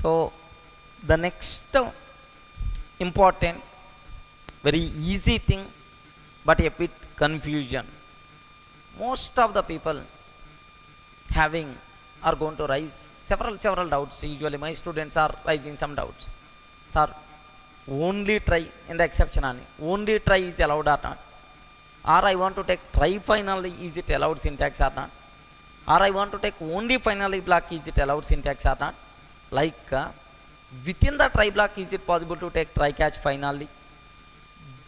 So the next important, very easy thing, but a bit confusion. Most of the people having are going to raise several doubts. Usually my students are raising some doubts. Sir, only try in the exception only. Only try is allowed or not? Or I want to take try finally, is it allowed syntax or not? Or I want to take only finally block, is it allowed syntax or not? Like within the try block, is it possible to take try catch finally?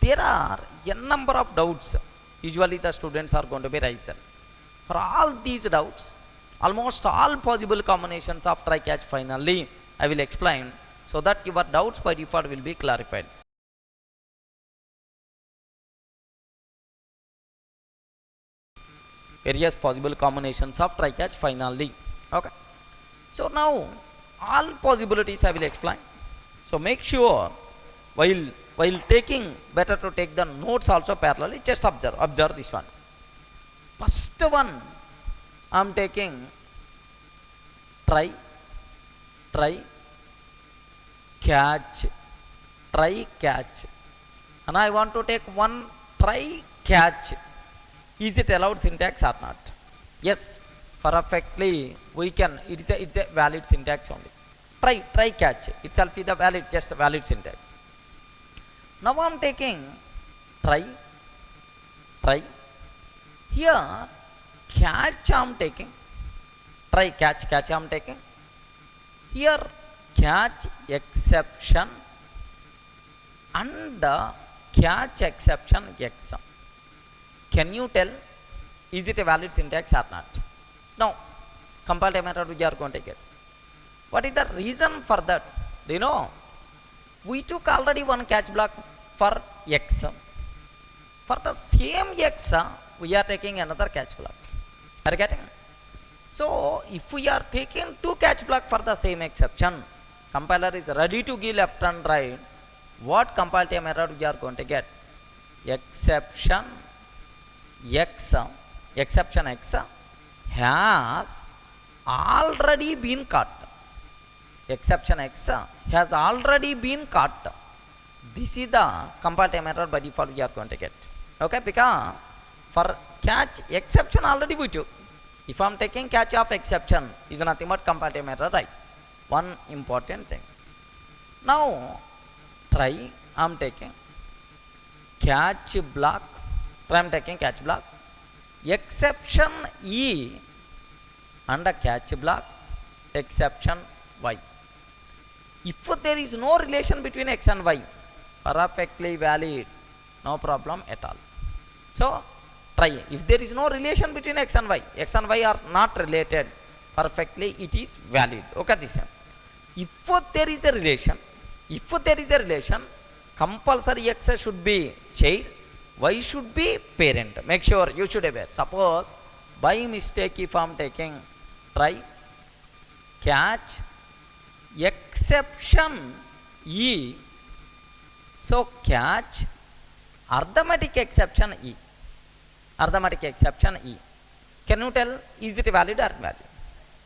There are a number of doubts usually the students are going to be raised. For all these doubts, almost all possible combinations of try catch finally I will explain, so that your doubts by default will be clarified. Various possible combinations of try catch finally. Okay, so now all possibilities I will explain. So make sure while taking, better to take the notes also parallelly. Just observe this one. First one I am taking try catch, and I want to take one try catch. Is it allowed syntax or not? Yes, perfectly we can. It's a valid syntax only. Try catch itself is the valid, just valid syntax. Now I am taking try here, catch I am taking, try catch I am taking here, catch exception and catch exception x. Can you tell, is it a valid syntax or not? No. Compile time method we are going to get. What is the reason for that? Do you know? We took already one catch block for x. For the same x, we are taking another catch block. Are you getting? So if we are taking two catch block for the same exception, compiler is ready to give left and right. What compile time error we are going to get? Exception x has already been caught. Exception x has already been caught. This is the compile time error by default we are going to get. Okay, because for catch exception already we took. If I am taking catch of exception, is nothing but compile time error, right? One important thing. Now try I am taking catch block. I am taking catch block, exception e and a catch block, exception y. If there is no relation between x and y, perfectly valid, no problem at all. So try, if there is no relation between x and y are not related, perfectly it is valid. Okay, this one. If there is a relation, compulsory x should be child, y should be parent. Make sure you should aware. Suppose by mistake if I am taking try catch exception e, so catch arithmetic exception e. Can you tell, is it valid or invalid?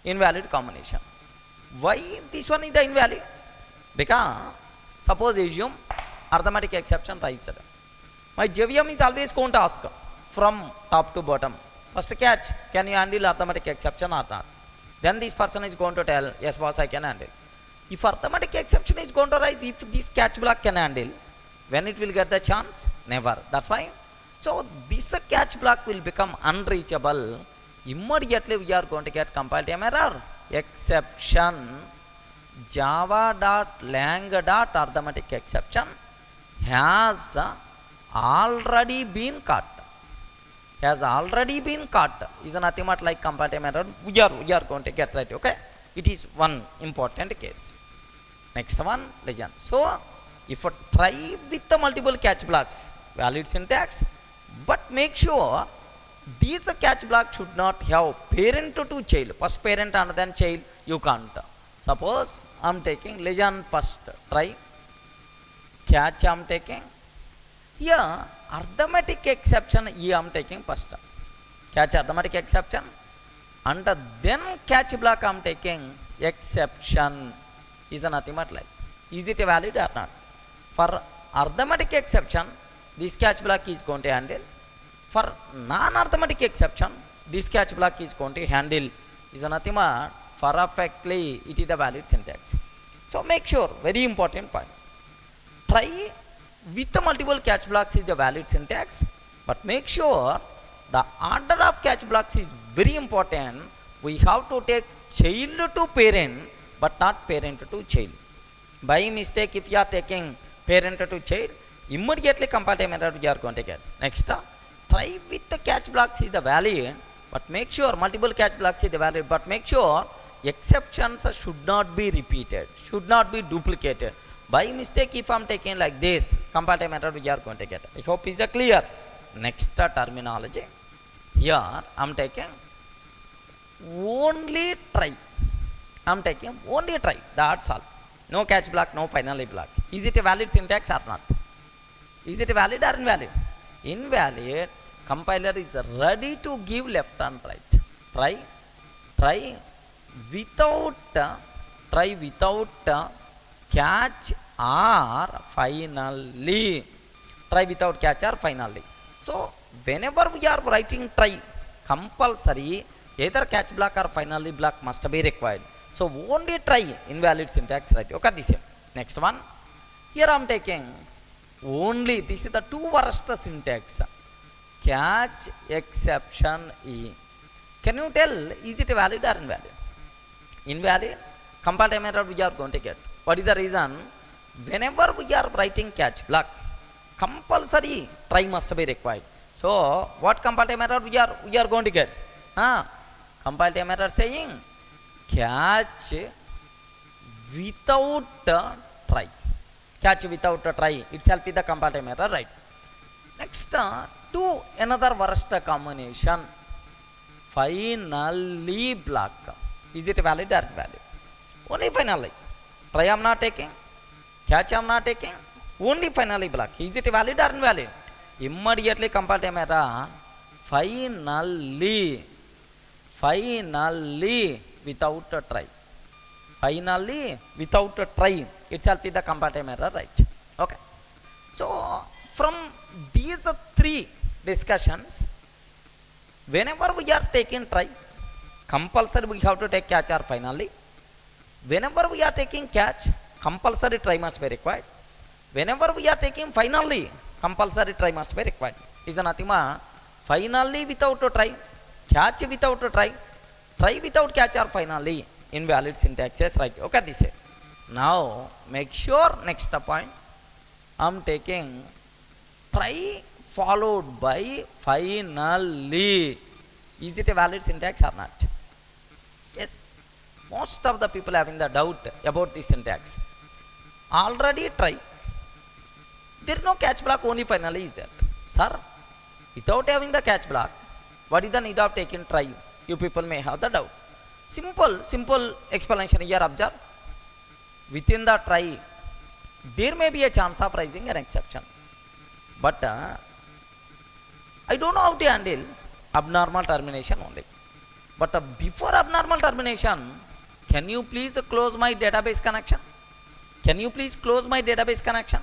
Invalid combination. Why this one is the invalid? Because suppose assume arithmetic exception raised. My JVM is always going to ask from top to bottom. First catch, can you handle arithmetic exception or not? Then this person is going to tell, yes boss, I can handle. If arithmetic exception is going to rise, if this catch block can handle, when it will get the chance? Never. That's why. So this catch block will become unreachable. Immediately we are going to get compile time error. Exception java.lang.arithmetic exception has already been caught. Is nothing but like compile time error. We are going to get right. Okay, it is one important case. Next one, legend. So if a try with the multiple catch blocks, valid syntax, but make sure these catch blocks should not have parent to child. First parent and then child, you can't. Suppose I am taking legend first try catch I am taking. Here arithmetic exception e I am taking first. Catch arithmetic exception and then catch block I am taking exception is a nothing but like. Is it valid or not? For arithmetic exception, this catch block is going to handle. For non-arithmetic exception, this catch block is going to handle is a nothing but perfectly it is the valid syntax. So make sure, very important point. Try with the multiple catch blocks is the valid syntax, but make sure the order of catch blocks is very important. We have to take child to parent, but not parent to child. By mistake, if you are taking parent to child, immediately comparative method you are going to get. Next, try with the catch blocks is the valid, but make sure multiple catch blocks is the valid, but make sure exceptions should not be repeated, should not be duplicated. By mistake, if I am taking like this, comparative method we are going to get. I hope is clear. Next terminology. Here I am taking only try. I am taking only try. That's all. No catch block, no finally block. Is it a valid syntax or not? Is it valid or invalid? Invalid. Compiler is ready to give left and right. Try without catch or finally. Try without catch or finally. So whenever we are writing try, compulsory either catch block or finally block must be required. So only try, invalid syntax, right? Okay, this here. Next one. Here I am taking only, this is the two worst syntax. Catch exception E. Can you tell, is it valid or invalid? Invalid. Comparative method we are going to get. What is the reason? Whenever we are writing catch block, compulsory try must be required. So what comparative method we are going to get? Comparative method saying catch without try. Catch without try itself is the comparative method, right? Next, to another worst combination, finally block. Is it valid or invalid? Only finally. Try I am not taking, catch I am not taking, only finally block. Is it valid or invalid? Immediately comparative method, finally without a try. Finally without a try itself is the comparative error, right? Okay. So from these three discussions, whenever we are taking try, compulsory we have to take catch or finally. Whenever we are taking catch, compulsory try must be required. Whenever we are taking finally, compulsory try must be required. Is nothing but finally without a try, catch without a try without catch or finally, invalid syntaxes, right? Okay, this is. Now make sure next point I am taking try followed by finally. Is it a valid syntax or not? Yes. Most of the people having the doubt about this syntax. Already try. There is no catch block, only finally is there. Sir, without having the catch block, what is the need of taking try? You people may have the doubt. Simple explanation here, observe. Within the try, there may be a chance of raising an exception. But I don't know how to handle abnormal termination only. But before abnormal termination, can you please close my database connection? Can you please close my database connection?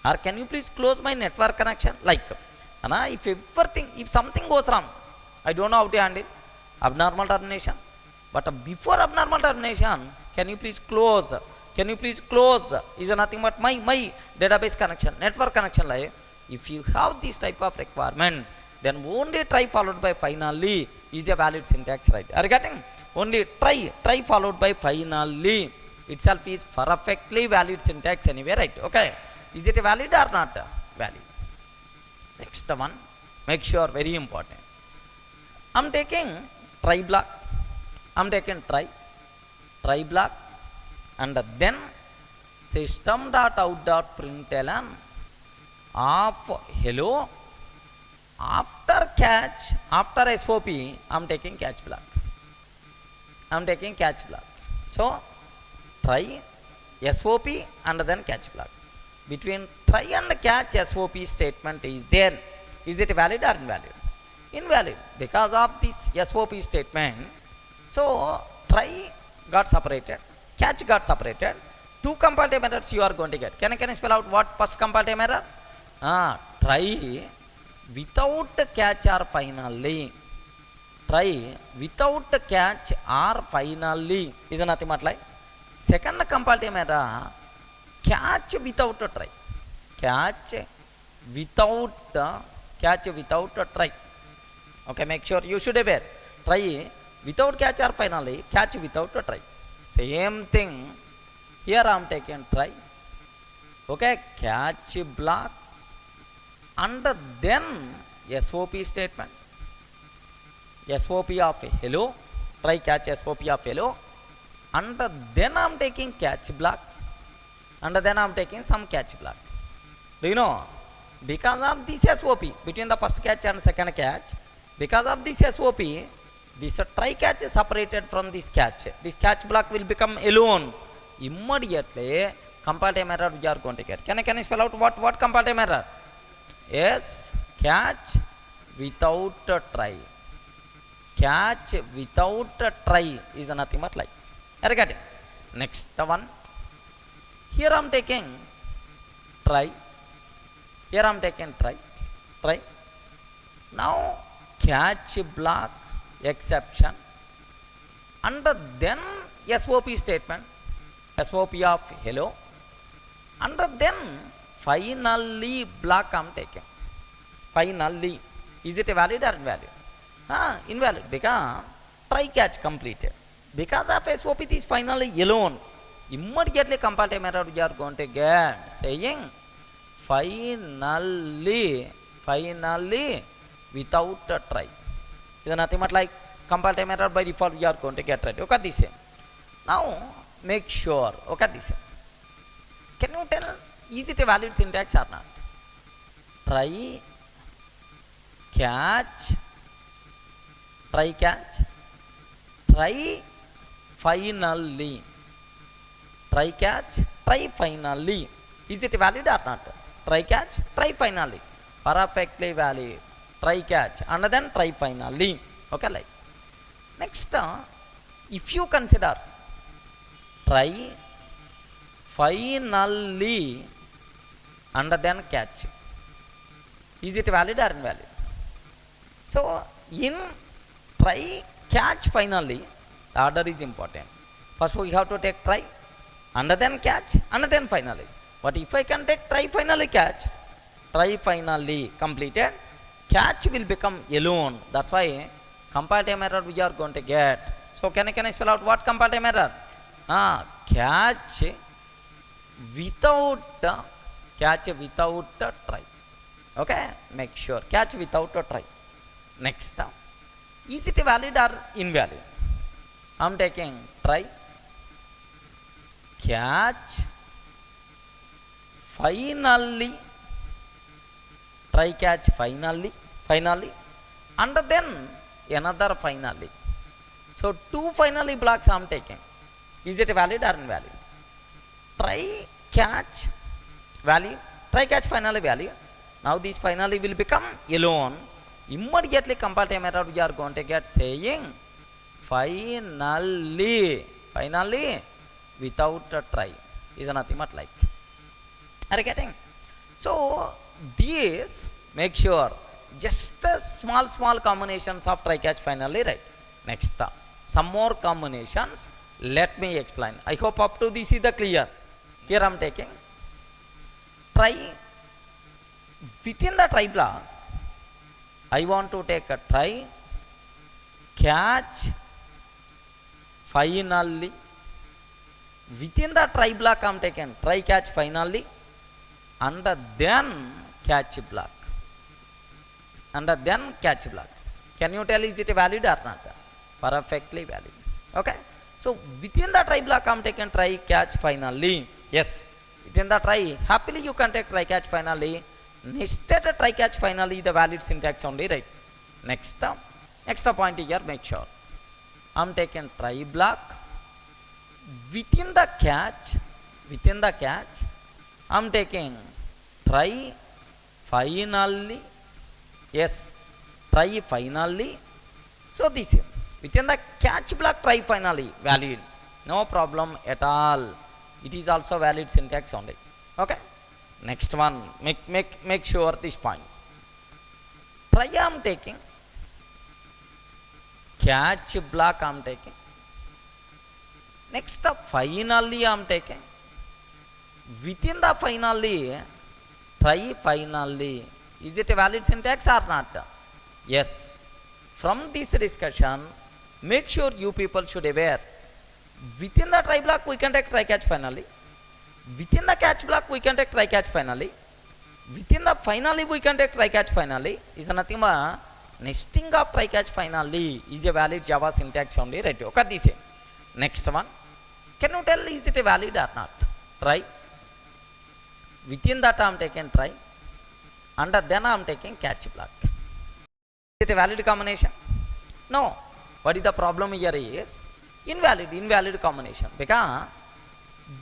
Or can you please close my network connection? Like, if something goes wrong, I don't know how to handle abnormal termination. But before abnormal termination, can you please close? Can you please close? Is nothing but my database connection, network connection. Like, if you have this type of requirement, then only try followed by finally is a valid syntax, right? Are you getting? Only try followed by finally itself is perfectly valid syntax anyway, right? Okay. Is it valid or not? Valid. Next one, make sure, very important. I am taking try block. I am taking try block, and then system.out.println of hello. After catch, after SOP, I am taking catch block. I am taking catch block. So try, SOP, and then catch block. Between try and catch, SOP statement is there. Is it valid or invalid? Invalid, because of this SOP statement. So try got separated, catch got separated, two comparative errors you are going to get. Can I spell out what first comparative error? Try without catch or finally. Try without catch or finally is nothing but like. Second comparative error, catch without a try. Catch without a try. Okay, make sure you should aware. Try without catch or finally, catch without a try. Same thing. Here I am taking try. Okay, catch block and then SOP statement. SOP of hello. Try catch SOP of hello. And then I am taking catch block. And then I am taking some catch block. Do you know? Because of this SOP, between the first catch and second catch, because of this SOP, this try catch is separated from this catch. This catch block will become alone. Immediately, comparative error we are going to get. Can I spell out what comparative error? Yes, catch without a try. Catch without a try is nothing but like. Are you getting? Next one. Here I am taking try. Here I am taking try. Try. Now catch block exception. And then SOP statement. SOP of hello. And then finally block I am taking. Finally. Is it valid or invalid? Invalid because try catch completed. Because of SOP is finally alone. Immediately comparative error we are going to get saying finally without a try. Is nothing but like comparative error by default we are going to get right. Okay, this. Now make sure. Okay, this. Can you tell is it a valid syntax or not? Try catch. Try catch. Try finally. Try catch. Try finally. Is it valid or not? Try catch. Try finally. Perfectly valid. Try catch. And then try finally. Okay, like. Next, if you consider try finally and then catch, is it valid or invalid? So, in try catch finally, the order is important. First we have to take try and then catch and then finally. But if I can take try finally catch, try finally completed, catch will become alone. That's why comparative error we are going to get. So can I spell out what comparative error? Catch without a try. Okay, make sure catch without a try. Next, is it valid or invalid? I am taking try catch finally, try catch finally, and then another finally. So two finally blocks I am taking. Is it valid or invalid? Try catch valid, try catch finally valid. Now this finally will become alone. Immediately comparative error we are going to get saying finally without a try is nothing but like. Are you getting? So these make sure just small combinations of try catch finally, right? Next, some more combinations. Let me explain. I hope up to this is the clear. Here I am taking try within the try block. I want to take a try catch finally. Within the try block I am taking try catch finally and then catch block. And then catch block. Can you tell is it valid or not? Perfectly valid. Okay. So within the try block I am taking try catch finally. Yes. Within the try, happily you can take try catch finally. Nested try catch finally the valid syntax only, right? Next point here, make sure I am taking try block within the catch I am taking try finally. Yes, try finally. So this within the catch block try finally valid, no problem at all. It is also valid syntax only. Okay. Next one, make sure this point. Try I am taking, catch block I am taking. Next up, finally I am taking. Within the finally, try finally. Is it a valid syntax or not? Yes. From this discussion, make sure you people should aware. Within the try block, we can take try catch finally. Within the catch block, we can take try catch finally. Within the finally, we can take try catch finally. Is nothing but nesting of try catch finally is a valid Java syntax only, right? Okay, this is next one. Can you tell is it a valid or not? Try. Within that I am taking try. Under then I am taking catch block. Is it a valid combination? No. What is the problem here is invalid combination, because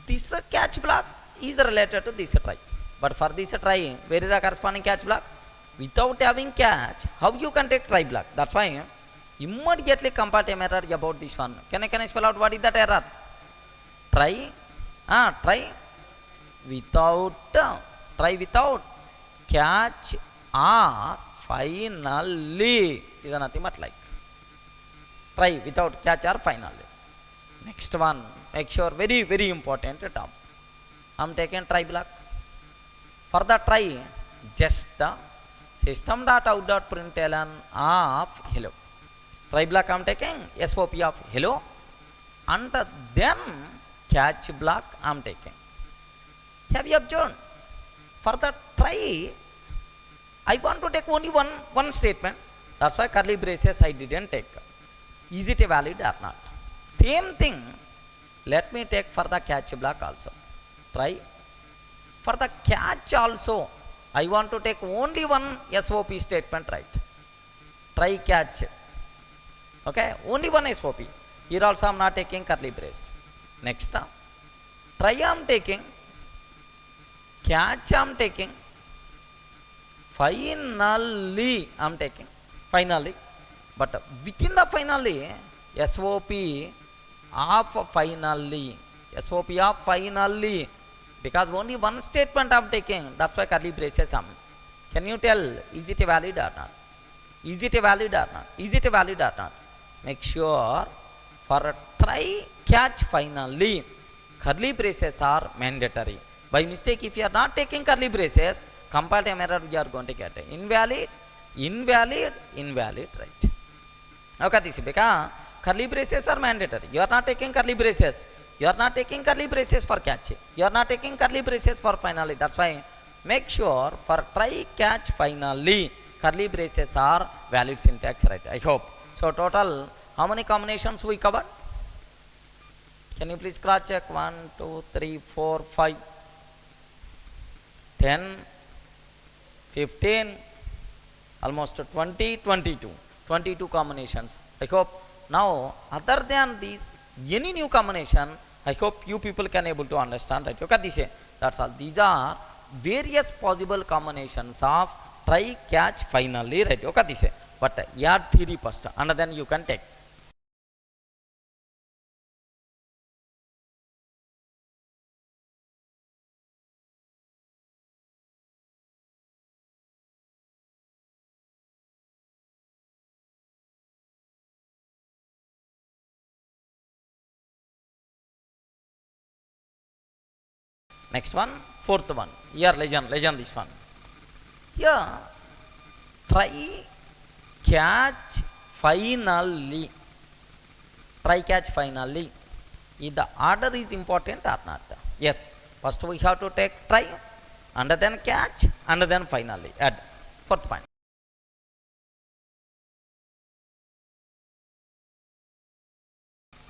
this catch block is related to this try. But for this try, where is the corresponding catch block? Without having catch, how you can take try block? That's why immediately compile a error about this one. Can I spell out what is that error? Try without catch or finally is nothing but like try without catch or finally. Next one, make sure very important term. I am taking try block. For the try, just system.out.println of hello. Try block I am taking SOP of hello, and then catch block I am taking. Have you observed? For the try, I want to take only one statement. That's why curly braces I didn't take. Is it a valid or not? Same thing, let me take for the catch block also. Try. For the catch also, I want to take only one SOP statement, right? Try catch. Okay, only one SOP. Here also I am not taking curly brace. Next, try I am taking, catch I am taking, finally I am taking, finally. But within the finally, SOP of finally, because only one statement I am taking, that's why curly braces am. Can you tell, is it a valid or not? Is it a valid or not? Is it a valid or not? Make sure for try catch finally, curly braces are mandatory. By mistake, if you are not taking curly braces, compile time error you are going to get invalid, right? Okay, this is because curly braces are mandatory. You are not taking curly braces. You are not taking curly braces for catch. You are not taking curly braces for finally. That's why make sure for try catch finally, curly braces are valid syntax, right? I hope. So total, how many combinations we covered? Can you please cross check? 1, 2, 3, 4, 5, 10, 15, almost 20, 22 combinations. I hope now other than these, any new combination, I hope you people can able to understand, right? Okay, this is, that's all. These are various possible combinations of try catch finally, right? Okay, this is, but add theory first and then you can take. Next one, fourth one. Here, legend this one. Here, try catch finally. Try catch finally. If the order is important or not? Yes. First we have to take try, and then catch, and then finally add. Fourth point.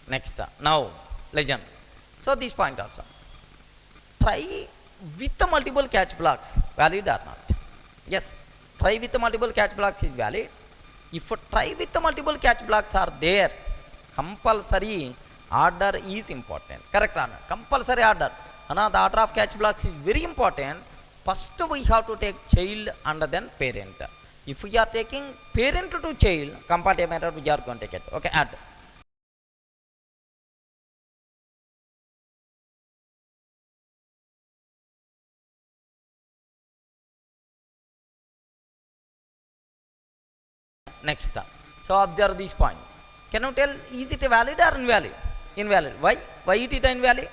Next, now legend. So this point also. Try with the multiple catch blocks, valid or not? Yes, try with the multiple catch blocks is valid. If try with the multiple catch blocks are there, compulsory order is important. Correct or not? Compulsory order. The order of catch blocks is very important. First we have to take child and then parent. If we are taking parent to child, compile matter we are going to get. Okay, add. Next. So observe this point. Can you tell is it a valid or invalid? Invalid. Why? Why it is invalid?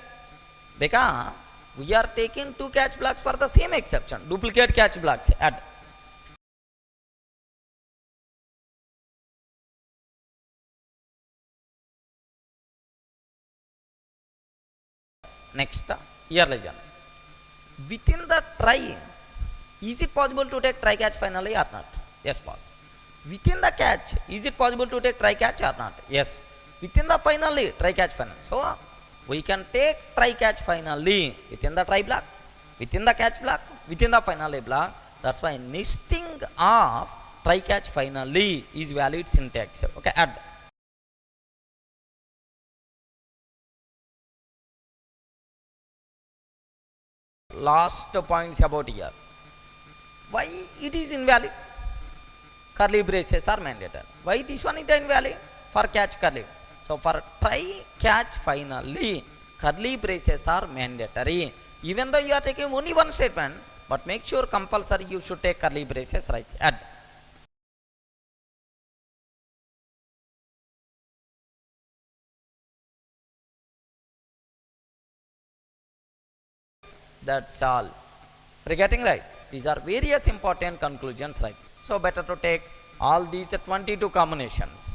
Because we are taking two catch blocks for the same exception. Duplicate catch blocks. Add. Next. Here legend. Within the try, is it possible to take try catch finally or not? Yes, boss. Within the catch, is it possible to take try catch or not? Yes. Within the finally, try catch finally. So we can take try catch finally within the try block, within the catch block, within the finally block. That's why nesting of try catch finally is valid syntax. Okay, add. Last points about here. Why it is invalid? Curly braces are mandatory. Why this one is invalid? For catch curly. So for try catch finally, curly braces are mandatory. Even though you are taking only one statement, but make sure compulsory you should take curly braces, right? Add. That's all. We're getting right. These are various important conclusions, right? So better to take all these 22 combinations.